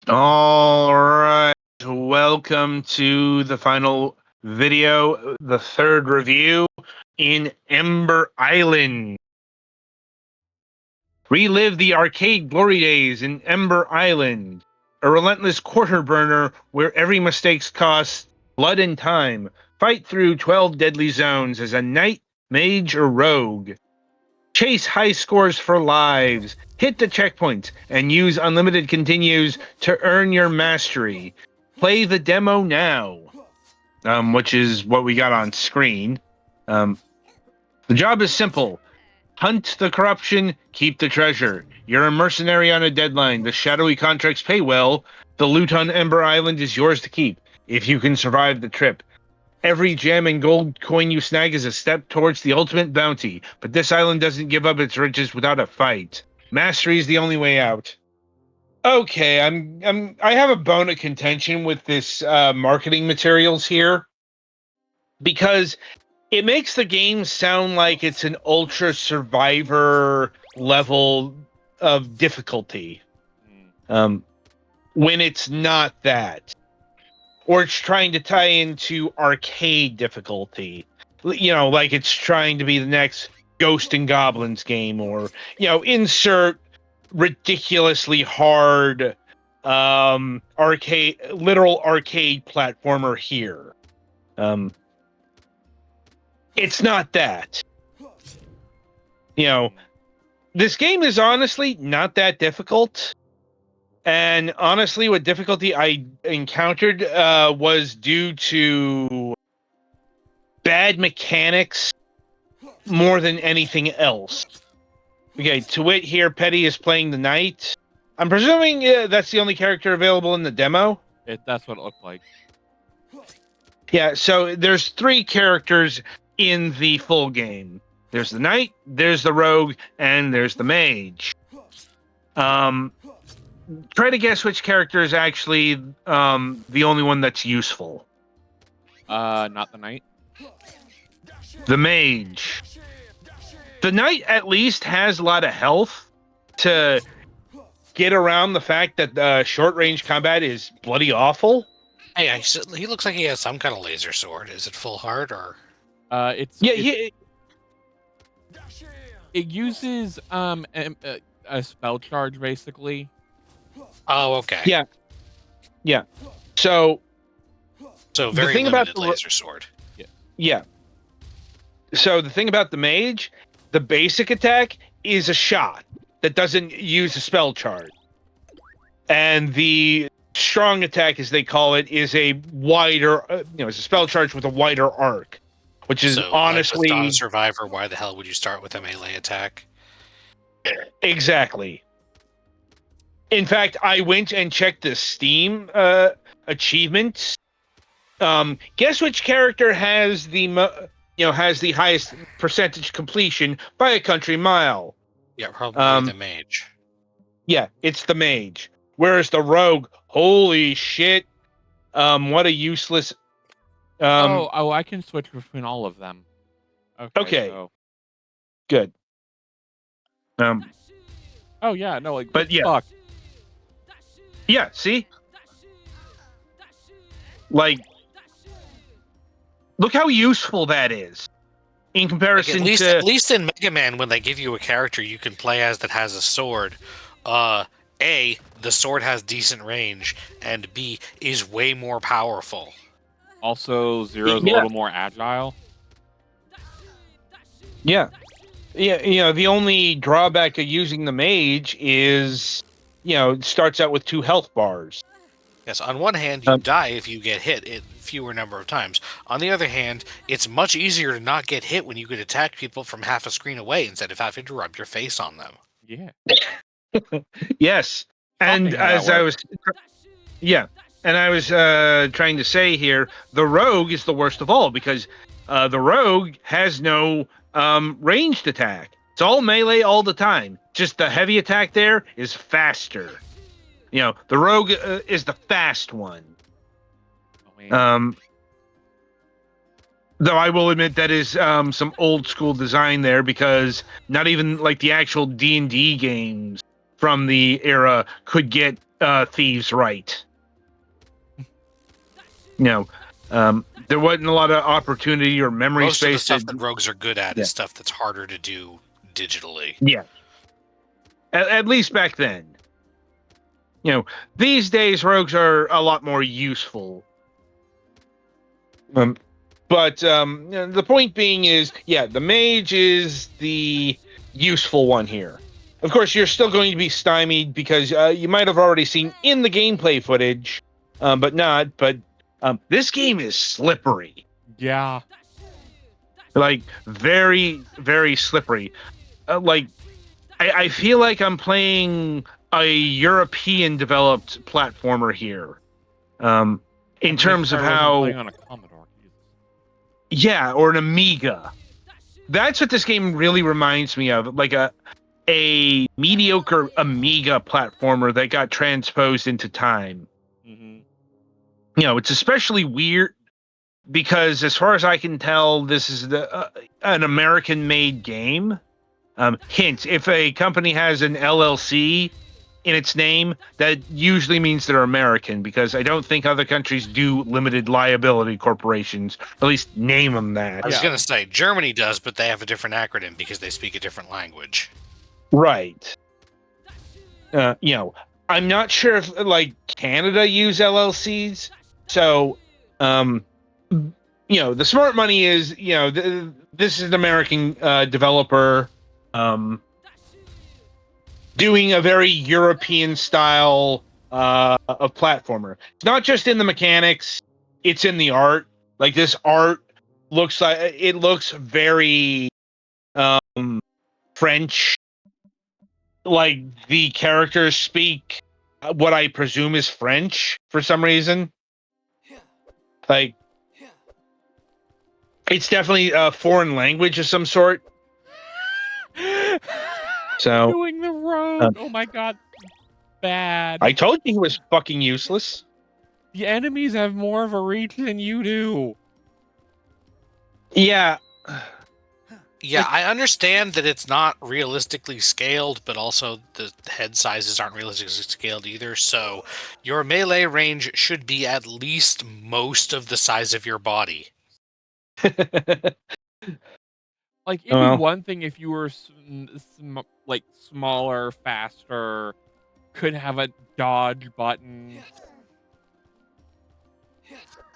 All right. Welcome to the final video, the third review in Ember Island. Relive the arcade glory days in Ember Island, a relentless quarter burner where every mistake costs blood and time. Fight through 12 deadly zones as a knight, mage, or rogue. Chase high scores for lives, hit the checkpoints, and use unlimited continues to earn your mastery. Play the demo now, which is what we got on screen. The job is simple. Hunt the corruption, keep the treasure. You're a mercenary on a deadline. The shadowy contracts pay well. The loot on Ember Island is yours to keep, if you can survive the trip. Every gem and gold coin you snag is a step towards the ultimate bounty, but this island doesn't give up its riches without a fight. Mastery is the only way out. Okay, I have a bone of contention with this marketing materials here because it makes the game sound like it's an ultra survivor level of difficulty, when it's not that. Or it's trying to tie into arcade difficulty. You know, like it's trying to be the next Ghost and Goblins game, or, insert ridiculously hard literal arcade platformer here. It's not that. This game is honestly not that difficult. And honestly, what difficulty I encountered was due to bad mechanics more than anything else. Okay, to wit here, Petty is playing the knight. I'm presuming that's the only character available in the demo? That's what it looked like. Yeah, so there's 3 characters in the full game. There's the knight, there's the rogue, and there's the mage. Try to guess which character is actually the only one that's useful. Not the knight. The mage. The knight at least has a lot of health to get around the fact that short-range combat is bloody awful. Hey, he looks like he has some kind of laser sword. Is it full heart or? It uses a spell charge basically. Oh, okay. Yeah. So very the thing limited about the laser sword. Yeah. So the thing about the mage, the basic attack is a shot that doesn't use a spell charge, and the strong attack, as they call it, is a wider, it's a spell charge with a wider arc, which is honestly like with Survivor. Why the hell would you start with a melee attack? Exactly. In fact, I went and checked the Steam achievements. Guess which character has the highest percentage completion by a country mile? Yeah, probably the mage. Yeah, it's the mage. Whereas the rogue, holy shit! What a useless. I can switch between all of them. Okay. So. Good. Oh yeah, no, like. But yeah. Fuck. Yeah, see? Like, look how useful that is in comparison to... At least in Mega Man, when they give you a character you can play as that has a sword, A, the sword has decent range, and B, is way more powerful. Also, Zero's a little more agile. Yeah. Yeah, the only drawback of using the mage is... it starts out with 2 health bars. Yes, on one hand, you die if you get hit a fewer number of times. On the other hand, it's much easier to not get hit when you could attack people from half a screen away instead of having to rub your face on them. Yeah. Yes. And as I was... Yeah. And I was trying to say here, the rogue is the worst of all, because the rogue has no ranged attack. It's all melee all the time. Just the heavy attack there is faster. The rogue is the fast one. Though I will admit that is some old school design there, because not even like the actual D&D games from the era could get thieves right. There wasn't a lot of opportunity or memory Most of the space. stuff that rogues are good at is stuff that's harder to do digitally. Yeah. At least back then. These days rogues are a lot more useful. But the point being is, the mage is the useful one here. Of course, you're still going to be stymied because you might have already seen in the gameplay footage, but not. But this game is slippery. Yeah. Like, very, very slippery. I feel like I'm playing a European-developed platformer here. In terms of how... playing on a Commodore. Yeah, or an Amiga. That's what this game really reminds me of, like a mediocre Amiga platformer that got transposed into time. Mm-hmm. It's especially weird because, as far as I can tell, this is an American-made game. Hint: if a company has an LLC in its name, that usually means they're American, because I don't think other countries do limited liability corporations, or at least name them that. I was going to say, Germany does, but they have a different acronym because they speak a different language. Right. I'm not sure if, like, Canada use LLCs. So, the smart money is, this is an American developer doing a very European style of platformer. It's not just in the mechanics, it's in the art. Like, this art looks very French. Like, the characters speak what I presume is French for some reason. Like, it's definitely a foreign language of some sort. So, doing the road. Oh my god. Bad. I told you he was fucking useless. The enemies have more of a reach than you do. Yeah. Yeah, I understand that it's not realistically scaled, but also the head sizes aren't realistically scaled either, so your melee range should be at least most of the size of your body. Like, it'd be one thing if you were like smaller, faster, could have a dodge button.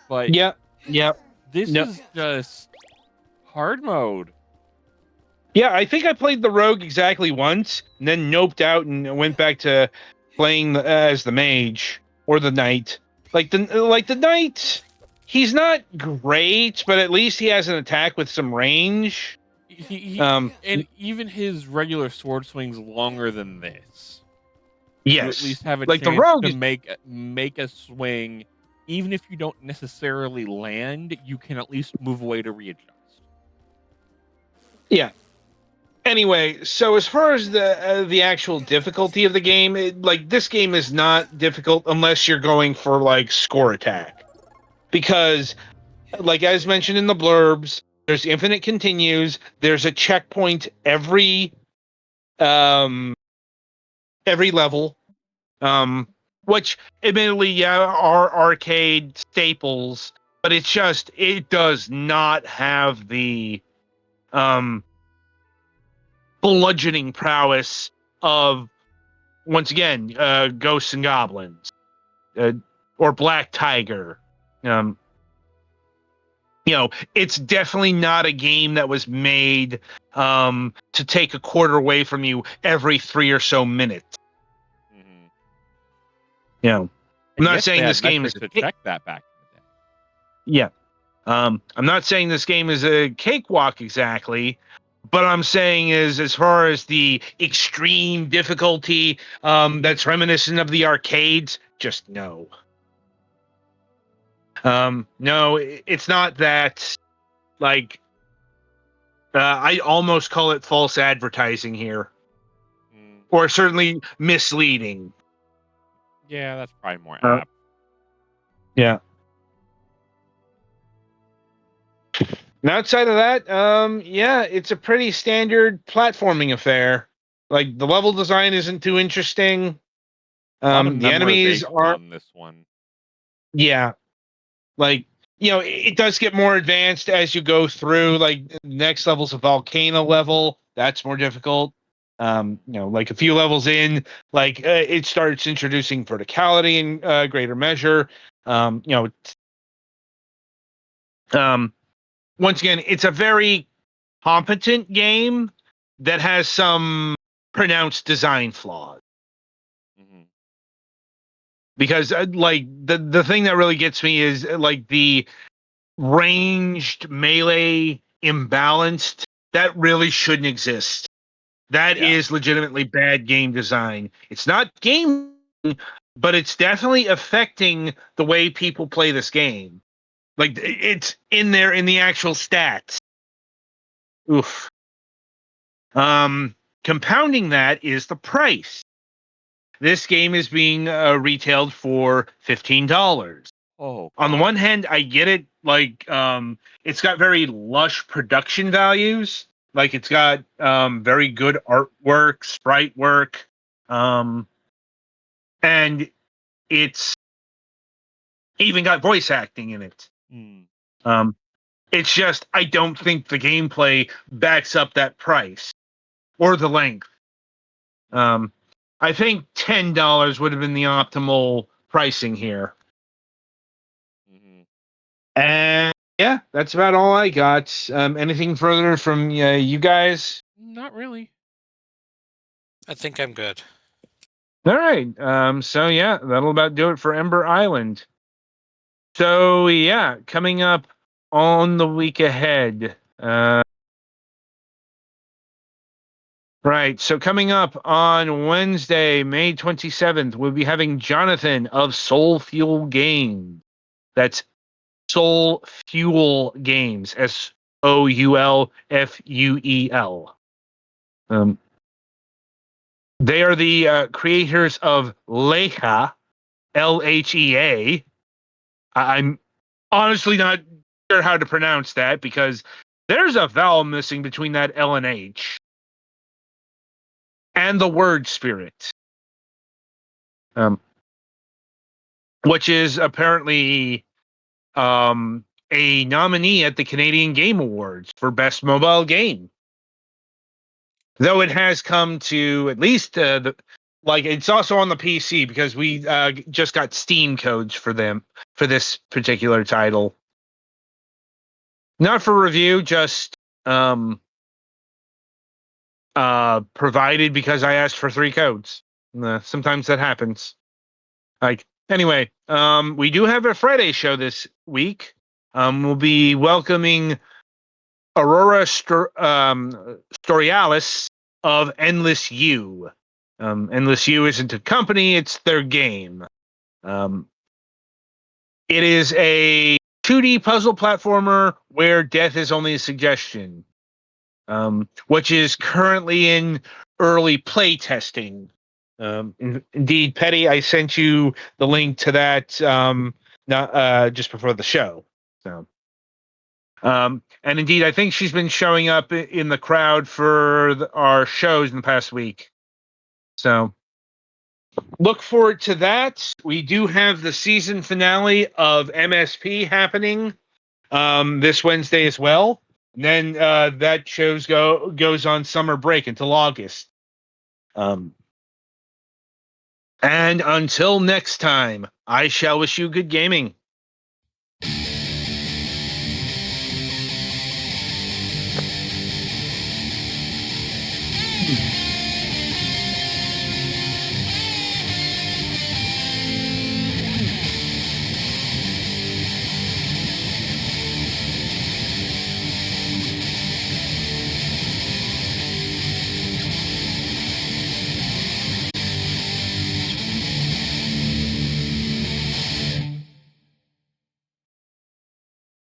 But this is just hard mode. Yeah, I think I played the rogue exactly once, and then noped out and went back to playing as the mage or the knight. Like the knight, he's not great, but at least he has an attack with some range. And even his regular sword swing's longer than this. Yes, you at least have a like chance the rogue to make a swing, even if you don't necessarily land. You can at least move away to readjust. Yeah. Anyway, so as far as the actual difficulty of the game, this game is not difficult unless you're going for like score attack, because, like as mentioned in the blurbs, there's infinite continues. There's a checkpoint every level, which admittedly, are arcade staples, but it does not have the bludgeoning prowess of, once again, Ghosts and Goblins, or Black Tiger. It's definitely not a game that was made to take a quarter away from you every 3 or so minutes. I'm not saying this game is to check that back in the day. Yeah. I'm not saying this game is a cakewalk exactly, but I'm saying is, as far as the extreme difficulty that's reminiscent of the arcades, just no. No, it's not that. Like, I almost call it false advertising here, or certainly misleading. Yeah, that's probably more apt. Yeah. And outside of that, it's a pretty standard platforming affair. Like, the level design isn't too interesting. A lot of The enemies memorization are, on this one. yeah, like, it does get more advanced as you go through. Like, the next level's a volcano level. That's more difficult. Like a few levels in, like, it starts introducing verticality in greater measure. Um, you know, Once again, it's a very competent game that has some pronounced design flaws. Mm-hmm. Because like the thing that really gets me is like the ranged melee imbalanced. That really shouldn't exist. That is legitimately bad game design. It's not game, but it's definitely affecting the way people play this game. Like, it's in there in the actual stats. Oof. Compounding that is the price. This game is being retailed for $15. Oh, On the God. one hand, I get it. Like, it's got very lush production values. Like, it's got very good artwork, sprite work, and it's even got voice acting in it. Mm. It's just, I don't think the gameplay backs up that price or the length. I think $10 would have been the optimal pricing here. Mm-hmm. And yeah, that's about all I got. Anything further from you guys? Not really. I think I'm good. All right. So yeah, that'll about do it for Ember Island. So yeah, coming up on the week ahead. Right. So coming up on Wednesday, May 27th, we'll be having Jonathan of Soul Fuel Games. That's Soul Fuel Games. SOULFUEL. They are the creators of Leha, LHEA. I'm honestly not sure how to pronounce that because there's a vowel missing between that L and H. And the word spirit. Which is apparently a nominee at the Canadian Game Awards for Best Mobile Game. Though it has come to at least it's also on the PC because we just got Steam codes for them for this particular title. Not for review, just provided because I asked for 3 codes. Sometimes that happens. Anyway, we do have a Friday show this week. We'll be welcoming Aurora Storialis of Endless U. Endless U isn't a company, it's their game. It is a 2D puzzle platformer where death is only a suggestion, which is currently in early play testing. Indeed, Petty, I sent you the link to that not just before the show. So, and indeed, I think she's been showing up in the crowd for our shows in the past week. So, look forward to that. We do have the season finale of MSP happening this Wednesday as well. And then that shows goes on summer break until August. And until next time, I shall wish you good gaming.